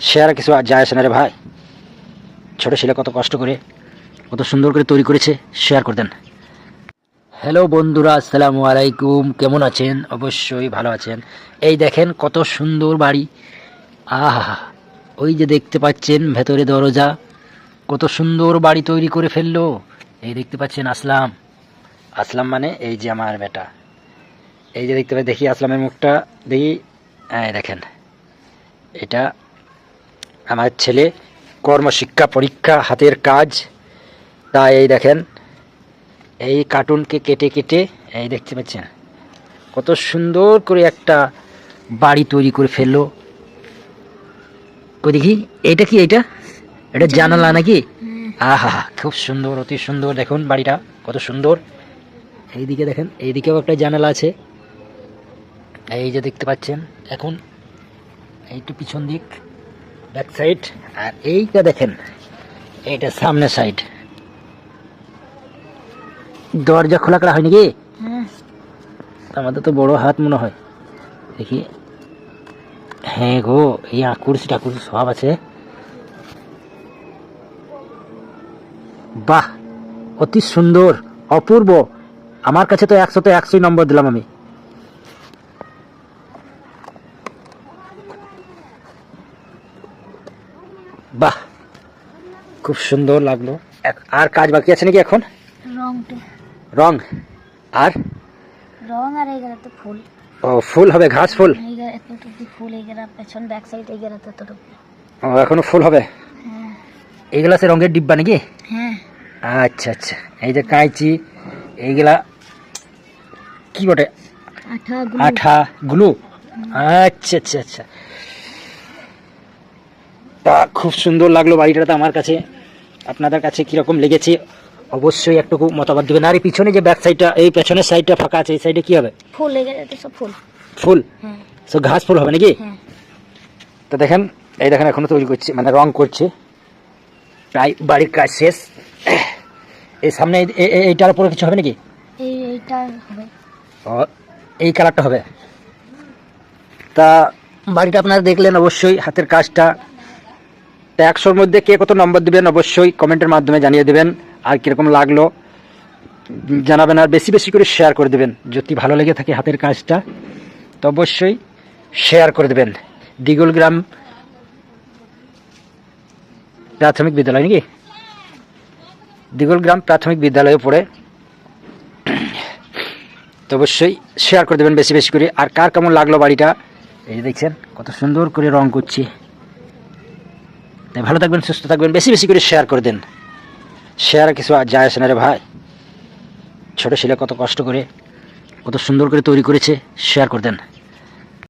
Share কিছু আর যায় আসে না রে ভাই। ছোট ছেলে কত কষ্ট করে কত সুন্দর করে তৈরি করেছে, শেয়ার করে দেন। হ্যালো বন্ধুরা, আসসালামু আলাইকুম। কেমন আছেন? অবশ্যই ভালো আছেন। এই দেখেন কত সুন্দর বাড়ি। আহা, ওই যে দেখতে পাচ্ছেন ভেতরে দরজা, কত সুন্দর বাড়ি তৈরি করে ফেললো। এই দেখতে পাচ্ছেন আসলাম, আসলাম মানে এই যে আমার বেটা। এই যে দেখতে পাচ্ছি, দেখি আসলামের মুখটা দেখি। হ্যাঁ দেখেন, এটা আমার ছেলে, কর্মশিক্ষা পরীক্ষা হাতের কাজ। তাই এই দেখেন, এই কার্টুনকে কেটে কেটে এই দেখতে পাচ্ছেন কত সুন্দর করে একটা বাড়ি তৈরি করে ফেললো। কই দেখি, এটা কি? এটা জানালা নাকি? আহা, খুব সুন্দর, অতি সুন্দর। দেখুন বাড়িটা কত সুন্দর। এইদিকে দেখেন, এইদিকেও একটা জানালা আছে। এই যে দেখতে পাচ্ছেন, এখন এইটা পিছন দিক, ব্যাক সাইড। আর এইটা দেখেন, এইটা সামনে সাইড। দরজা খোলা করা হয় নাকি? আমাদের তো বড় হাত মনে হয়, দেখি। হ্যাঁ গো, এই কুরসি টাকুরসি সব আছে। বাহ, অতি সুন্দর, অপূর্ব। আমার কাছে তো 100-তে 100 নম্বর দিলাম আমি। বাহ, খুব সুন্দর লাগলো। আর কাজ বাকি আছে নাকি এখন? রং আর তো ফুল। ও, ফুল হবে, ঘাস ফুল। ফুল পেছন ব্যাক সাইড ও, এখনো ফুল হবে। এইগুলা সে রঙের ডিব্বা নাকি? হ্যাঁ। আচ্ছা আচ্ছা, এই যে কাঁচি, এইগুলা কি বটে? আঠা গ্লু। আচ্ছা আচ্ছা আচ্ছা, তা খুব সুন্দর লাগলো বাড়িটা তো আমার কাছে। আপনাদের কাছে কিরকম লেগেছে অবশ্যই একটুকু মতামত দেবেন। আর এই পিছনে যে ব্যাক সাইডটা, এই পেছনের সাইডটা ফাঁকা আছে, এই সাইডে কি হবে? ফুল সব ফুল। ফুল? হ্যাঁ, সব ঘাস ফুল হবে নাকি? হ্যাঁ। তো দেখেন, এই দেখেন এখনো তৈরি করছে, মানে রং করছে, প্রায় বাড়ির কাজ শেষ। এই সামনে এইটার উপরে কিছু হবে নাকি? এইটা হবে। ও, এই কালারটা হবে। তা বাড়িটা আপনারা দেখলেন, অবশ্যই হাতের কাজটা। তা 100-র মধ্যে কে কত নম্বর দেবেন অবশ্যই কমেন্টের মাধ্যমে জানিয়ে দেবেন। আর কীরকম লাগলো জানাবেন, আর বেশি বেশি করে শেয়ার করে দেবেন। যদি ভালো লেগে থাকে হাতের কাজটা তো অবশ্যই শেয়ার করে দেবেন। দিগলগ্রাম প্রাথমিক বিদ্যালয় নাকি? দিগলগ্রাম প্রাথমিক বিদ্যালয়ে পড়ে। তো অবশ্যই শেয়ার করে দেবেন বেশি বেশি করে। আর কার কেমন লাগলো বাড়িটা, এই যে দেখছেন কত সুন্দর করে রং করছি। তাই ভালো থাকবেন, সুস্থ থাকবেন, বেশি বেশি করে শেয়ার করে দেন। শেয়ার কিছু আর যায় আসে না রে ভাই। ছোট ছেলে কত কষ্ট করে কত সুন্দর করে তৈরি করেছে, শেয়ার করে দেন।